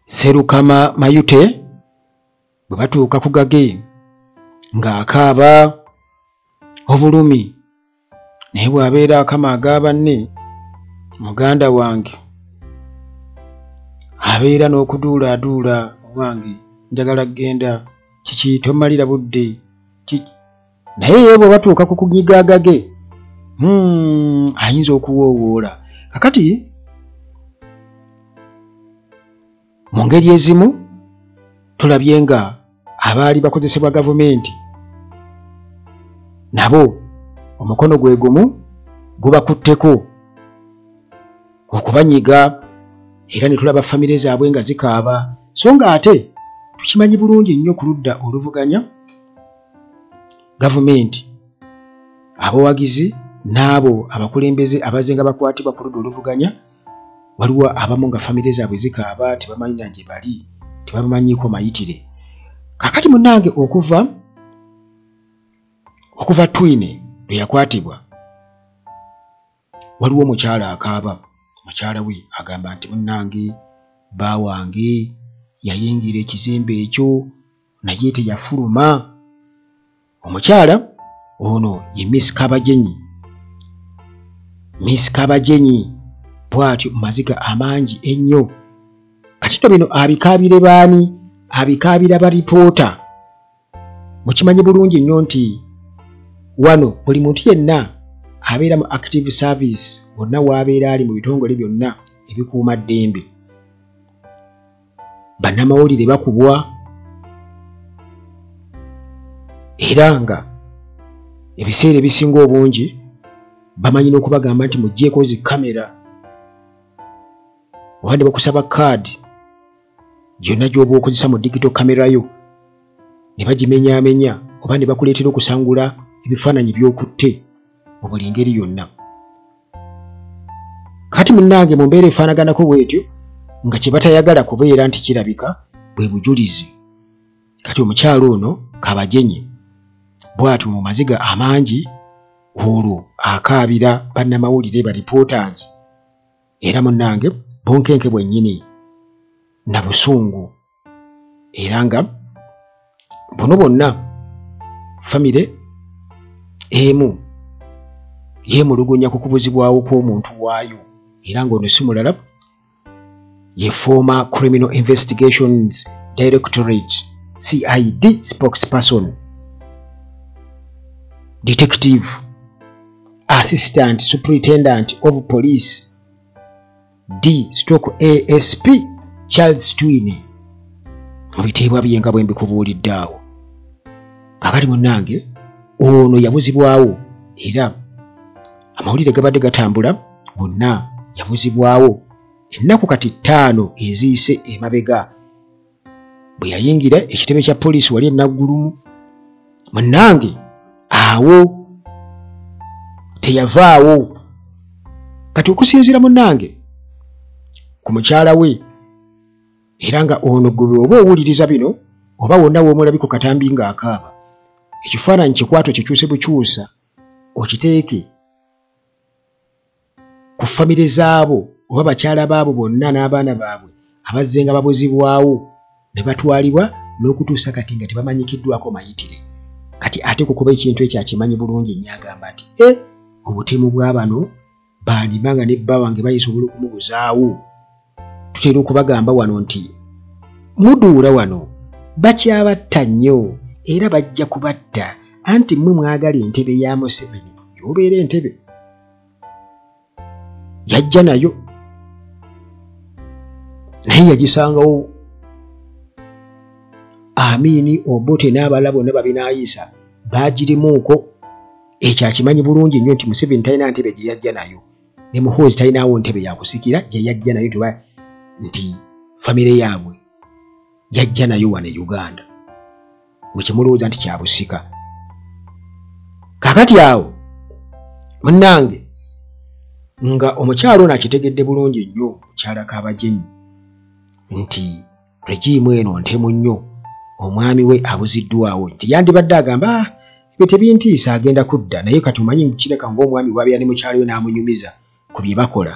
Serukama Mayute bwe batuuka ku gage ng'akaaba obulumi naye bw'abeera akama ag'abanne muganda wange abeera n'okuduulaaduula wange njagala genda kiki tomalira budde naye ye bwe batuuka ku kunyiga agage ayinza okuwoowoola kakati mu ngeri ezimu tulabye nga abaali bakozesebwa gavumenti nabo omukono gwe gumu gubakutteko okubanyiga era ne tulaba famire zaabwe nga zikaaba so nga ate tukimanyi bulungi nnyo ku ludda oluvuganya gavumenti abawagizi n'abo abakulembeze abazenga bakwatibwa ku ludda oluvuganya waliwo abamu nga famire zaabwe zikaaba tebamanyi na gye bali tebamanyiiko mayitire kakati munnange okuva twine lwe yakwatibwa waliwo omukyala akaaba mukyala we agamba nti munnange baawange yayingira ekizimbe ekyo naye teyafuluma omukyala ono ye Miss Kabajenyi bw'atyo mu maziga amangi ennyo kati bino abikaabire baani abikaabira balipoota mukimanyi bulungi nnyo nti wano buli muntu yenna abeera mu active service wonna w'abeera ali mu bitongole byonna ebikuuma ddembe bannamawulire bakubwa era nga ebiseera ebisinga obungi bamanyi n'okubagamba nti mugjeeko zi kamera oba ne bakusaba kaadi gyonna gy'oba okozesa mu digital kamera yo ne bagimenyaamenya oba ne bakuleetera okusangula ebifaananyi by'okutte mu buli ngeri yonna kati munnange mu mbeera efaanaganako bw'etyo nga kye batayagala kubeera nti kirabika bwe bujulizi kati omukyalo ono Kabajenyi bw'atyo mu maziga amangi olwo akaabira bannamawulire ba reporters era munnange bunkenke bwennyini na busungu era nga buno bonna famire emu yeemulugunya ku kubuzibwawo kw'omuntu waayo era ng'ono si mulala ye former Criminal Investigations Directorate CID spokesperson Detective Assistant Superintendent of Police D/ASP Charles Twine mu biteebwa bye nga bwe mbikubuulidde awo kakati munnange ono yabuzibwawo era amawulire gabadde gatambula bonna yabuzibwawo ennaku kati 5 eziyise emabega bwe yayingira ekitebe kya poliisi wali enaggulumu munnange awo teyavaawo kati okusinziira munnange ku mukyala we era nga ono gwe oba owuliriza bino oba wonna w'omulabi ku katambi ng'akaaba ekifaananyi kikwato kikyuse bukyusa okiteeke ku famire zaabo oba bakyala baabo bonna n'abaana baabwe abazze nga babuzibwawo ne batwalibwa n'okutuusa kati nga tebamanyikiddwako mayitire kati ate kukuba ekintu ekyo akimanyi bulungi nnyo agamba nti obutemu bwa bano baalima nga ne bba wange bayisobola okumubuzaawo tutera okubagamba wano nti muduula wano bakyabatta nnyo era bajja kubatta anti mmwe mwagala entebe ya Museveni yobeera entebe yajja nayo naye yagisangawo Amini Obote n'abalala bonna babinaayisa baagirimuuko ekyo akimanyi bulungi nnyo nti Museveni talina ntebe gye yajja nayo ne Muhoozi talinaawo ntebe yakusikira gye yajja nayo nti famire yaabwe yajja nayo wano e Uganda mwe kimulowooza nti kyabusika kakati awo munnange nga omukyalo ono akitegedde bulungi nnyo mukyala Kabajenyi nti regimu eno ntemu nnyo omwami we abuziddwawo nti yandibadde agamba ebyo tebintiisa agenda kudda naye kati omanyi kireka ng'omwami bw'abeera ne mukyalo we n'amunyumiza ku bye bakola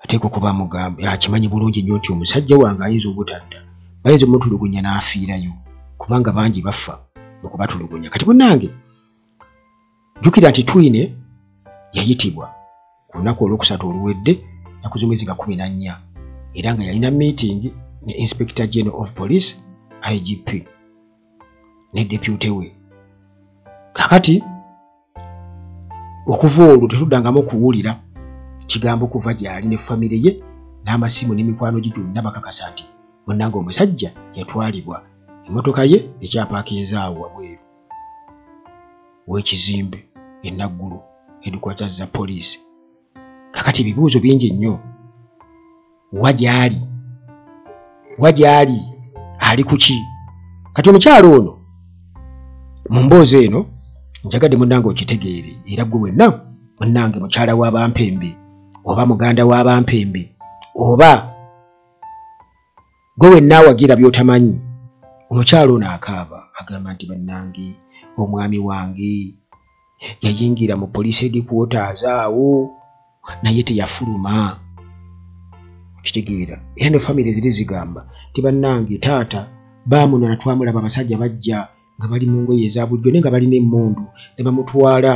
ateekwa kuba mugambe akimanyi bulungi nnyo nti omusajja wange ayinza obutadda bayinza omutulugunya n'afiirayo kubanga bangi bafa mu kubatulugunya. Kati munnange jjukira nti Twine yayitibwa ku lunaku olwokusatu oluwedde naku z'omwezi ga 14 era nga yalina meeting ne Inspector General of Police IGP ne deputy we. Kakati okuva olwo tetuddangamu okuwulira kigambo kuva gy'ali ne famire ye n'amasimu n'emikwano gye gyonna bakakasa nti munnange omusajja yatwalibwa emmotoka ye ekyapaakinze awo wabweru w'ekizimbe Enaggulu headquarters za poliisi. Kakati ebibuuzo bingi nnyo. Wagyali ali kuki? Kati omukyalo ono mu mboozi eno njagadde munnange okitegeere era gwe wenna munnange mukyala w'Abampembe oba muganda w'Abampembe oba gwe wenna awagira by'otamanyi. Omukyalo ono akaaba agamba nti bannange omwami wange yayingira mu police headquarters awo naye teyafuluma. Okitegeera era ne famire ziri zigamba nti bannange taata baamunona twamulaba abasajja bajja nga bali mu ngoye eza bulijjo naye nga balina emmundu ne bamutwala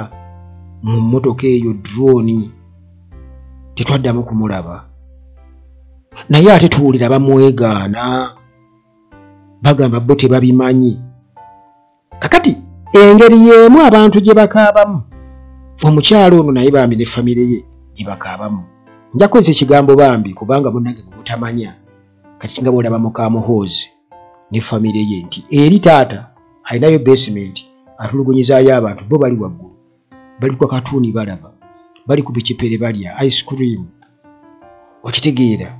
mu mmotoka eyo drone tetwaddamu kumulaba naye ate tuwulira bamwegaana bagamba bo tebabimanyi. Kakati engeri y'emu abantu gye bakaabamu omukyalo ono naye bambi ne famire ye gye bakaabamu. Nja kukozesa ekigambo bambi kubanga munnange mubutamanya kati nga bw'olaba muka Muhoozi ne famire ye nti eri taata alinayo basement atulugunyizaayo abantu bo bali waggulu bali kwa katuuni balaba bali ku bikipere balya ice cream. Okitegeera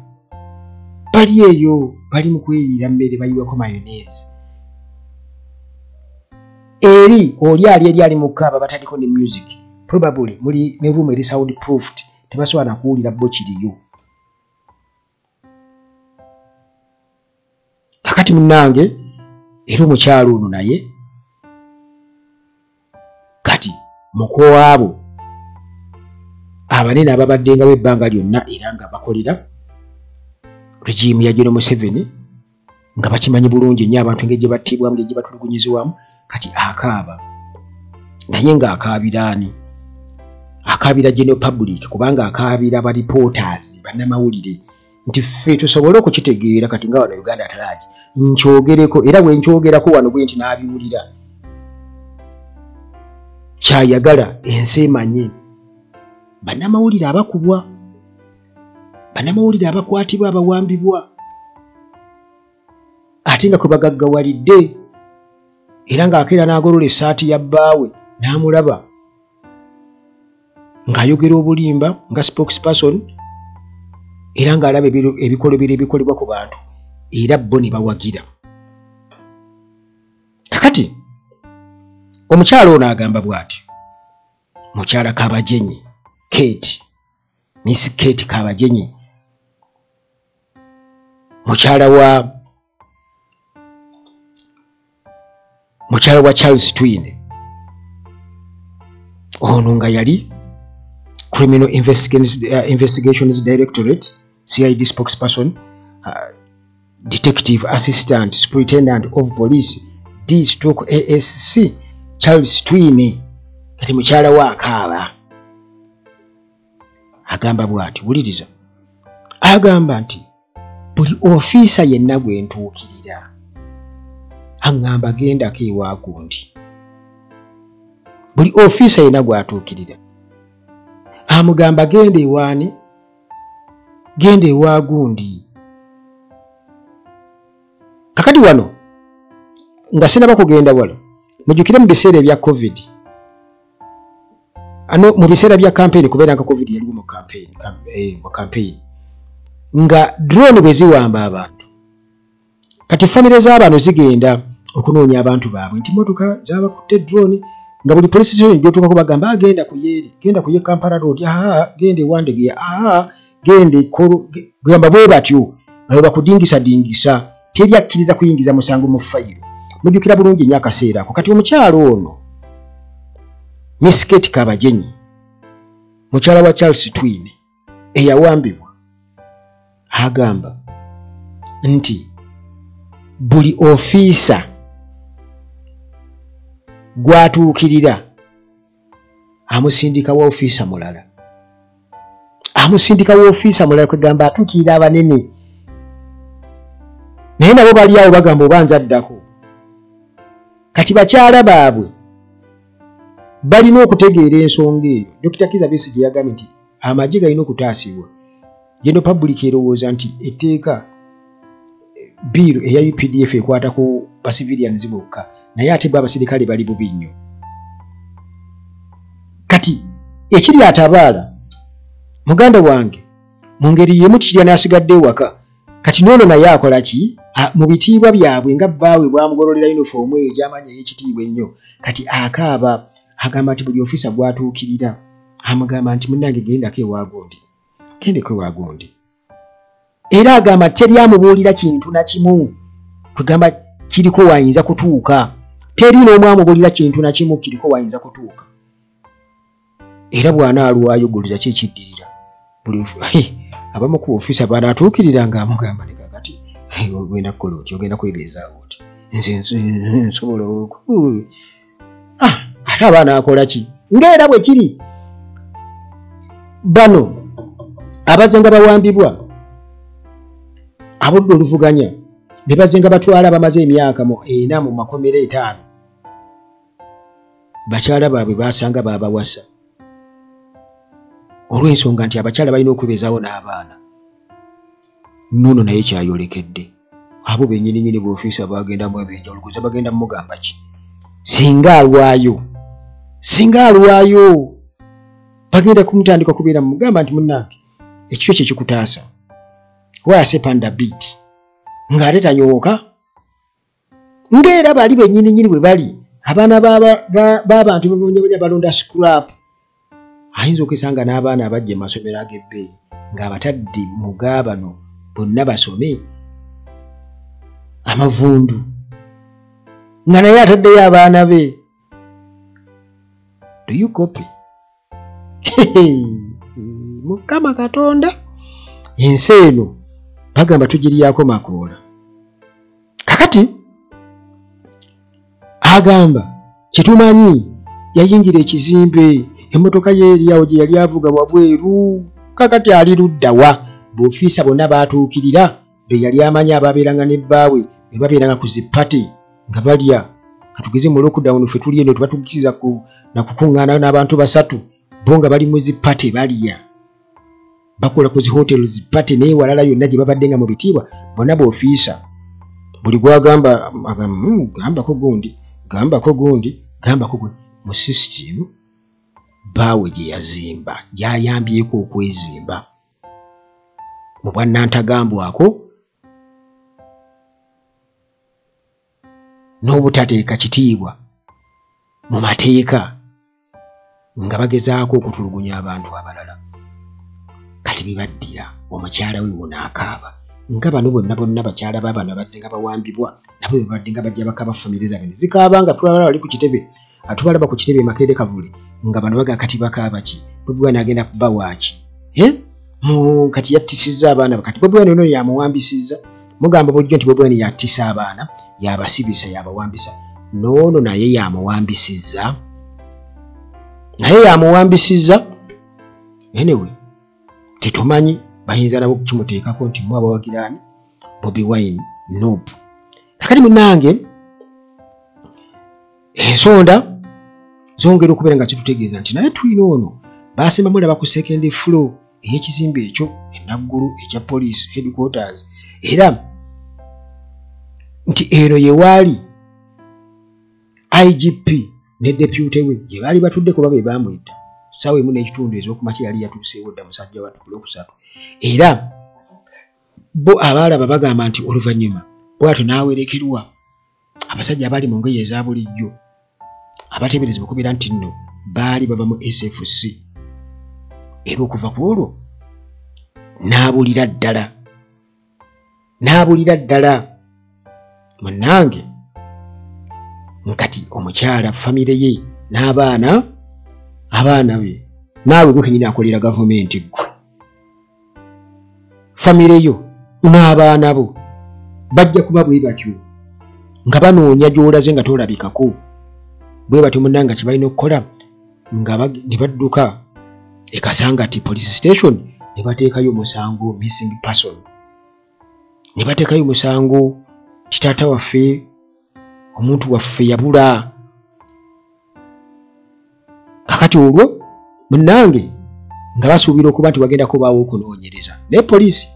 bali eyo bali mu kweriira mmere bayiwako mayonnaise eri oli ali mu kaaba bataliko ne music probably muli ne room eri sound proofed tebasobola na kuwulira bo kiriyo. Kakati munnange era omukyalo ono naye kati mukowaabo abanene ababaddengawo ebbanga lyonna era nga bakolera regime ya General Museveni nga bakimanyi bulungi nnyo abantu engeri gye battibwamu engeri gye batulugunyizibwamu. Kati akaaba naye nga akaabiraani akaabira general public kubanga akaabira ba reporters bannamawulire nti ffe tusobole okukitegeera kati nga wano Uganda Atalaagi nkyogereko era bwe nkyogerako wano bwe nti n'abiwulira kyayagala ensi emanye bannamawulire abakubwa bannamawulire abakwatibwa abawambibwa ate nga kwe bagaggawalidde era ng'akeera n'agolola essaati ya bbaawe n'amulaba ng'ayogera obulimba nga spokesperson era ng'alaba ebikolobero ebikolebwa ku bantu era bo ne bawagira. Kakati omukyalo ono agamba bw'ati mukyala Kabajenyi Kate Miss Kate Kabajenyi mukyala wa Charles Twine ono nga yali Criminal Investigations Directorate CID spokesperson Detective Assistant Superintendent of Police D/ASC Charles Twine. Kati mukyala wa akaaba agamba bw'ati wuliriza agamba nti buli ofiisa yenna gwe ntuukirira aŋŋamba gendako ewa gundi buli ofiisa yenna gw'atuukirira amugamba genda ewaani genda ewa gundi. Kakati wano nga sinaba kugenda wala mujjukire mu biseera ebya covid ano mu biseera bya campaign kubeera nga covid yaliwo mu campaign nga drone bwe ziwamba abantu kati famire z'abantu zigenda okunoonya abantu baabwe nti motoka zabakutte drone nga buli police station gyotuukako bagamba agenda ku Yeri genda ku Kampala road genda ewandege genda ekolo gamba bwe batyo nga bakudingisa teri akkiriza kuyingiza musango mu fayiro. Mujjukira bulungi nnyo akaseera ako. Kati omukyalo ono Miss Kate Kabajenyi mukyala wa Charles Twine eyawambibwa agamba nti buli ofiisa gwatuukirira amusindika wa ofiisa mulala. Amusindika wa ofiisa mulala kwegamba atuukirira abanene. Naye nabo bali awo bagamba obanza addako. Kati bakyala baabwe balina okutegeera ensonga eyo. Dr. Kizza Besigye yagambye nti amagye galina okutaasibwa. Yeno public erowooza nti etteeka biiru eya UPDF ekwata ku basivilians bokka, naye ate bo abasirikale bali bubi nnyo. Kati ekiri atabaala muganda wange mu ngeri yemu kirya n'asigadde ewaka. Kati noono naye akola ki? Mu bitiibwa byabwe nga bbaawe bwamugololera yunifoomu eyo gy'amanya ey'ekitiibwa ennyo. Kati akaaba agamba nti buli ofiisa gwatuukirira amugamba nti munnange gendako ewa gundi, gendeko ewa gundi. Era agamba teri amubuulira kintu na kimu kwegamba kiriko wayinza kutuuka. Teri n'omu amubuulira kintu na kimu kiriko wayinza kutuuka. Era bw'anaalwayo guluza ki ekiddirira. Buli abamu ku ofiisa banatuukirira ng'amugamba ne kakati ogenda kukola otyo, ogenda kwebeezaawo oti nze nsobola ate abaana akola ki? Ng'era bwe kiri bano abazze nga bawambibwa abudde oluvuganya be bazze nga batwala bamaze emyaka 4 mu makomera 5 bakyala baabwe basanga babawasa olw'ensonga nti abakyala balina okwebeezaawo n'abaana. Noono naye kyayolekedde. Abo bennyini b'ofiisa bagendamu ebyenjawulo kuza bagenda mugamba ki? Singa alwayo bagenda kumutandika kubeera mugamba nti munnange ekyo kye kikutaasa. Wayase panda beat ng'ate tanyooka. Ng'era bali bennyini bwe bali abaana b'abantu b'abonyabonya balonda scrap. Ayinza okwisanga n'abaana abajja masomero ag'ebbeeyi ng'abatadde mu gaabano bonna basome amavundu nga naye ataddeyo abaana be. Do you copy? Mukama Katonda ensi eno bagamba tugiryako makoola. Kakati agamba kitumanyi yayingira ekizimbe emmotoka yeeriyawo gye yali avuga wabweru. Kakati ali luddawa? B'ofiisa bonna baatuukirira be yali amanya ababeeranga ne bbaawe be babeeranga ku zipate nga balya. Katugeze mu lockdown ffe tuli eno tebatukkiriza na kukuŋŋaanayo n'abantu 3 bo nga bali mu zipate balya. Bakola ku zihotelu zipate naye walala yonna gye babadde nga mu bitiibwa bonna b'ofiisa. Buli gwagamba gambako gundi mu system bbaawe gye yazimba gyayambyeko okwezimba mu bwannantagambwako n'obutateeka kitiibwa mu mateeka nga bagezaako okutulugunya abantu abalala. Kati bibaddira omukyala we w'onaakaaba nga bano bonna bakyala baabano abazze nga bawambibwa nabo be babadde nga bajja bakaba famire zaabwe ne zikaaba nga tulaba bali ku kitebe atubalaba ku kitebe Makerere Kavule nga bano baga kati bakaaba ki Bobi Wine agenda kubawa ki kati yattisizza abaana kati Bobi Wine ono yamuwambisizza mugamba bulijjo nti Bobi Wine yattisa abaana yabasibisa yabawambisa noono naye yamuwambisizza anyway tetumanyi bayinza nabo kukimuteekako nti mu abawagiraani Bobi Wine nope. Kakati munnange ensonda zongera okubeera nga kitutegeeza nti naye twina ono baasemba mulaba ku second floor ey'ekizimbe ekyo enaggulu ekya police headquarters era nti eno ye waali IGP ne deputy we gye baali batudde kuba be baamwita ssaawa emu n'ekitundu ez'okumakya yali yatuuseewo dda musajja wa Ku-3 era bo abaalaba bagamba nti oluvannyuma bw'atyo n'awerekerwa abasajja abaali mu ngoye eza bulijjo abateeberezebwa okubeera nti nno baali bava mu SFC era okuva ku olwo n'abulira ddala munnange nkati omukyala famire ye n'abaana be naawe gwe kenyini akolera gavumenti gwe famire yo n'abaana bo bajja kuba bwe batyo nga banoonya gy'olaze nga tolabikako bwe batyo munnanga kye balina okukola nga ne badduka e Kasangati police station ne bateekayo omusango missing person ne bateekayo omusango kitaata waffe omuntu waffe yabula kakati olwo munnange nga basuubira okuba nti wagenda kubaawo okunoonyereza naye poliisi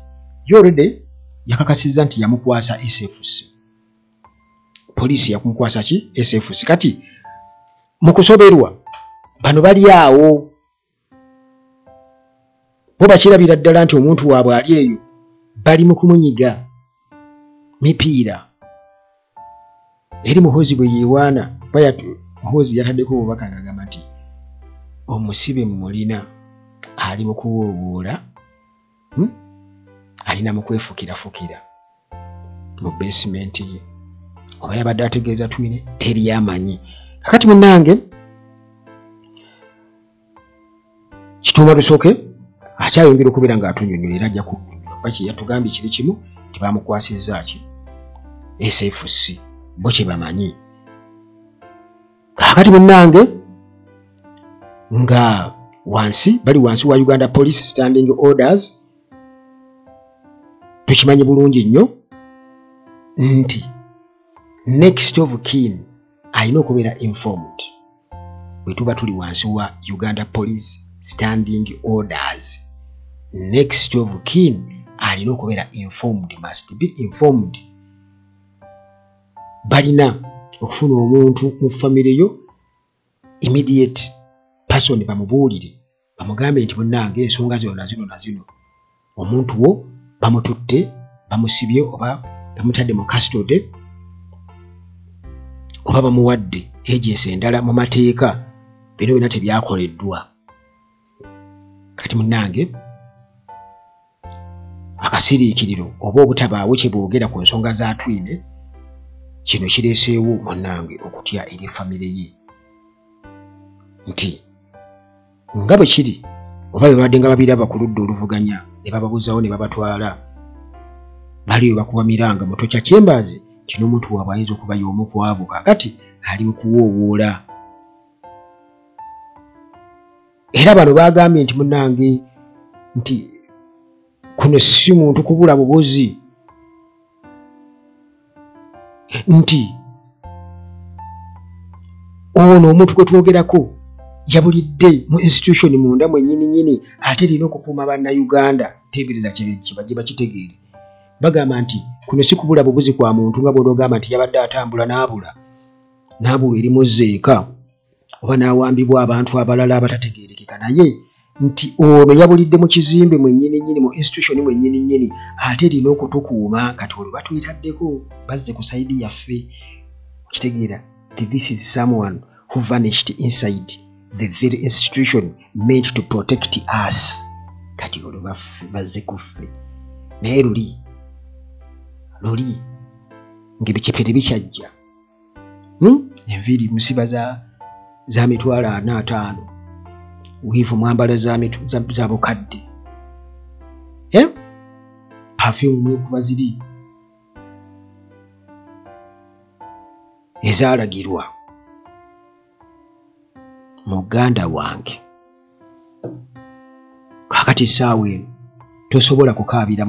yorede yakakasizza nti yamukwasa SFC poliisi yakumukwasa ki SFC kati mu kusoberwa bano bali awo bo bakirabira ddala nti omuntu waabwe ali eyo bali mu kumunyiga mipiira eri muhozi bwe yeewaana muhozi yataddeko obubaka ng'agamba nti omusibe mulina ali mu kuwoowoola alina mu kwefukirafukira mu besimenti ye oba yabadde ategeeza twine teri amanyi kakati munnange kituuma lusooke akyayongera okubeera ng'atunyonyola era ajja kunnyonnyola baki yatugambye kiri kimu tebamukwasizza ki SFC bo kye bamanyi kakati munnange nga bali wansi wa Uganda Police Standing Orders tukimanyi bulungi nnyo nti next of kin alina okubeera informed bwe tuba tuli wansi wa Uganda Police Standing Orders next of kin alina okubeera informed, must be informed. Balina okufuna omuntu mu family yo immediate person bamubuulire bamugambe nti munnange ensonga zino na zino omuntu wo bamututte bamusibye oba bamutadde mu custody oba bamuwadde agency endala mu mateeka bino byonna tebyakoleddwa kati munnange akasiriikiriro oba obutabaawo kye boogera ku nsonga za twine kino kireeseewo munnange okutya eri famire ye nti nga bwe kiri oba bebadde nga babiraba ku ludda oluvuganya ne bababuzawo ne babatwala baliyo bakubamiranga mutokya kyembaazi kino omuntu waabwe ayinza okuba y'omu ku abo kakati ali mu kuwoowoola era bano bagambye nti munnange nti kuno si muntu kubula bubuzi nti ono omuntu kwe twogerako yabulidde mu institution munda mwennyini ate erina okukuuma bannayuganda teebereza kibajje bakitegeere bagamba nti kuno si kubula bubuzi kwa muntu nga bw'onogamba nti yabadde atambula n'abula eri mu zeeka oba n'awambibwa abantu abalala abatategeerekeka naye nti ono yabulidde mu kizimbe mwennyini mu institution mwennyini ate erina okutukuuma kati olwo batuyitaddeko bazze ku sayidi yaffe kitegeera this is someone who vanished inside the very institution meant to protect us kati olwo bazze kuffe naye luli ng'ebicepere bikyajja enviiri musiba za mitwalo 45 wiivu mwambala za bukadde perfume mwekuba ziri ezaalagirwa muganda wange kakati essaawa eno tosobola kukaabira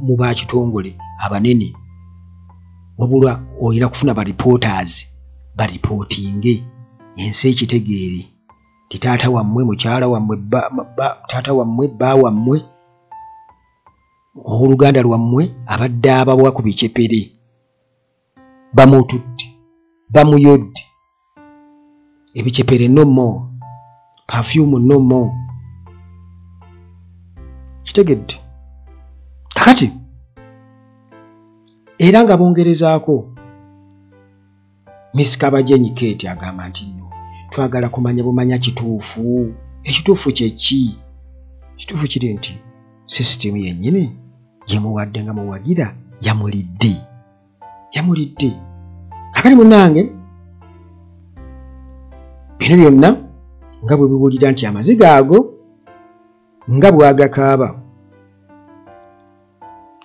mu bakitongole abanene wabula olina kufuna baripooters baripootinge ensi ekitegeere ti taata wammwe mukyala wammwe taata wammwe bba wammwe oluganda lwammwe abadde abawa ku bicepere bamututte bamuyodde ebicepere no more perfume no more kitegedde kakati era nga bongerezaako Miss Kabajenyi Kate agamba nti nno twagala kumanya bumanya kituufu ekituufu kyeki kituufu kiri nti system yennyini yemuwadde nga muwagira yamulidde kakati munnange bino byonna nga bwe biwulira nti amaziga ago nga bwagakaaba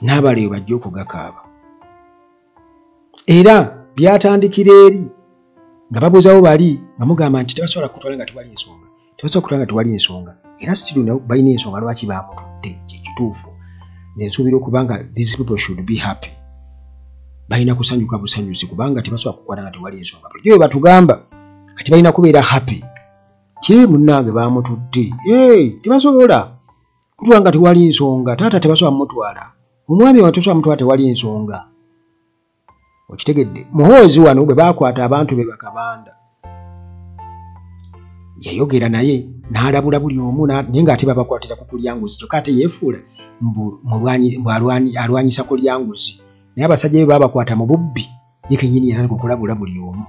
n'abaleyo bajja okugakaaba. Era byatandikira eri nga babuzawo bali nga mugamba nti tebasobola kutwala nga tewali ensonga, tebasobola kutwala nga tewali ensonga. Era still nabo balina ensonga lwaki baamutudde, kituufu. Nze nsuubira okubanga these people should be happy. Balina kusanyuka busanyusi kubanga tebasobola kukwata nga tewali ensonga. Bulijjo batugamba kati balina kubeera happy. Kiri munnange baamutudde. Tebasobola kutwala nga tewali ensonga. Taata tebasobola mutwala. Omwami wa tebasobola mutwala tewali ensonga. Okitegedde? Muhoozi wano bwe baakwata abantu be bakabanda. Yayogera naye n'alabula buli omu naye ng'ate babakwatira ku kulyanguzi. Kyokka ate yeefuula alwanyisa kulyanguzi. Naye abasajja be babakwata mu bubbi ye kennyini yatandika okulabula buli omu.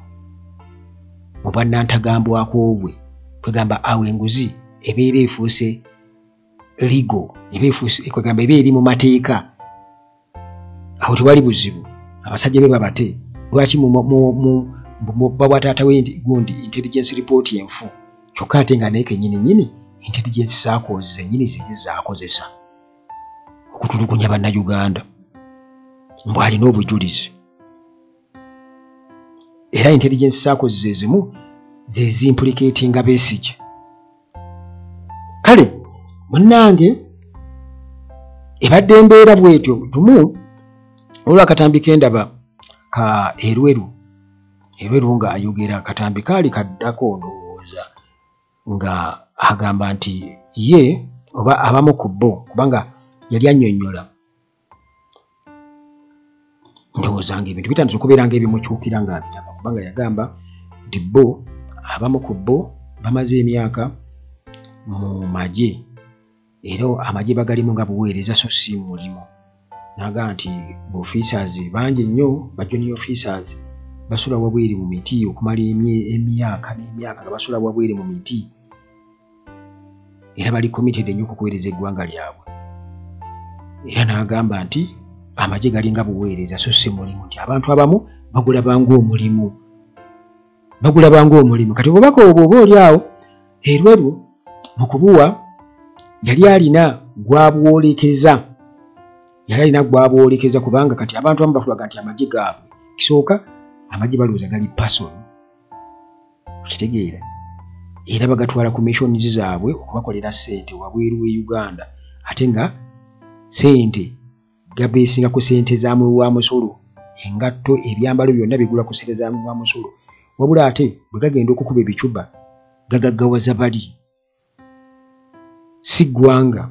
Mu bwannantagambwako bwe kwegamba awo enguzi ebeera efuuse ligo, kwegamba ebeera eri mu mateeka. Awo tewali buzibu. Abasajja be babate. Lwaki bawa taata we gundi intelligence report enfu. Kyokka ate nga naye kennyini intelligence saakoozi zennyini zizaakozesa okutulugunya bannayuganda. Mbw alina obujulizi. Era intelligence saakoozi ze zimu ze zimplicatinga Besigye. Kale munnange ebadde embeera bwetyo tumu olwa Katambi kendaba ka Erweru nga ayogera. Katambi kaali kaddako ndowooza nga agamba nti ye oba abamu ku bo kubanga yali annyonnyola ndowooza ng'ebintu bitandise okubeera ng'ebimukyukira ng'abiraba kubanga yagamba nti bo abamu ku bo bamaze emyaka mu magye era amagye bagalimu nga buweereza so si mulimu. Naga nti officers bangi nnyo ba junior officers basula wabweri mu miti okumala emyaka n'emyaka nga basula wabweri mu miti era bali committed ennyo okuweereza eggwanga lyabwe. Era n'agamba nti amagye galinga buweereza so si mulimu, nti abantu abamu bagulabanga omulimu. Kati obubaka obwo oba oli awo Erweru mu kubuwa yali alina gwabwolekeza kubanga kati abantu abamu bakulaga nti amagye gaabwe kisooka amagye balowooza gali person. Okitegeera? Era bagatwala ku missions zaabwe okubakolera ssente wabweru we Uganda ate nga ssente gabeesinga ku ssente za wa musolo. Engatto ebyambalo byonna bigula ku ssente za wa musolo. Wabula ate bwe gagenda okukuba ebicuba gagaggawaza bali. Si ggwanga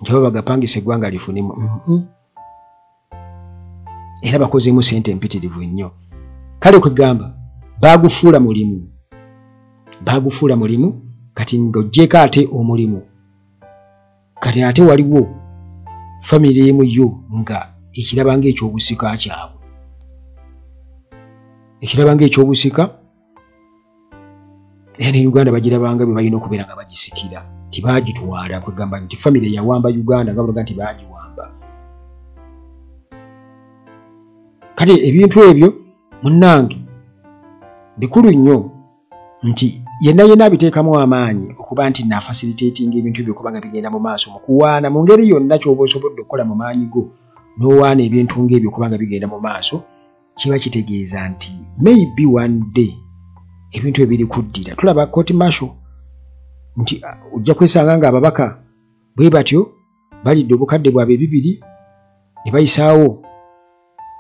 nti baba bagapangisa eggwanga lifunemu. Era bakozeemu ssente empitirivu nnyo. Kale kwegamba baagufuula mulimu kati ng'oggyeko ate omulimu. Kati ate waliwo famire emu yo nga ekiraba ng'ekyobusika kyabwe. Era ne Uganda bagirabanga bwe balina okubeera nga bagisikira. Tibagitwala kwegamba nti famire yawamba Uganda nga baloga nti bagiwamba. Kati ebintu ebyo munnange bikulu nnyo nti yenna abiteekamu amaanyi okuba nti na facilitating ebintu ebyo kubanga bigenda mu maaso mu kuwaana mu ngeri yonna ky'oba osobodde okukola mu maanyi go n'owaana ebintu ng'ebyo kubanga bigenda mu maaso, kiba kitegeeza nti maybe one day ebintu ebiri kuddira. Tulaba court martial nti ojja kwesanga ng'ababaka bwe batyo balidde obukadde bwabwe 2 ne bayisaawo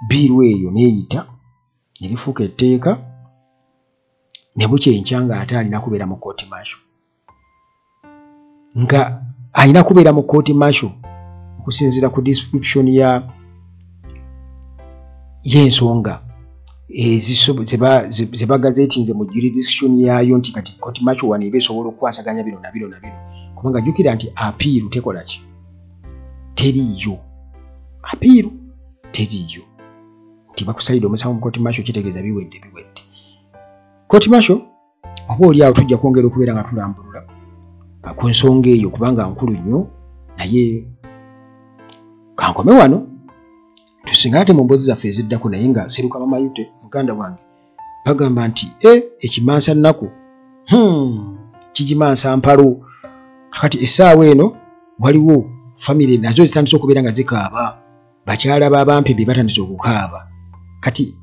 biiru eyo neeyita ne lifuuka etteeka ne bukyenkya nga ate alina kubeera mu court martial. Nga alina kubeera mu court martial okusinziira ku description y'ensonga ze bagazeetinze mu jurisdiction yaayo nti kati court martial wano eba esobola okukwasaganya bino na bino. Kubanga jjukira nti apiiru tekola ki? Teriiyo. Nti bakusalidde omusango mu court martial kitegeeza biwedde. Court martial oba oli awo tujja kwongera okubeera nga tulambulula ku nsonga eyo kubanga nkulu nnyo, naye kankome wano tusinga ate mu mboozi zaffe eziddako, naye nga Seruka Mamayute muganda wange bagamba nti ekimansa nnaku kigimansa mpalo. Kakati essaawa eno waliwo famire nazo zitandise okubeera nga zikaaba bakyala b'abampi be batandise okukaaba kati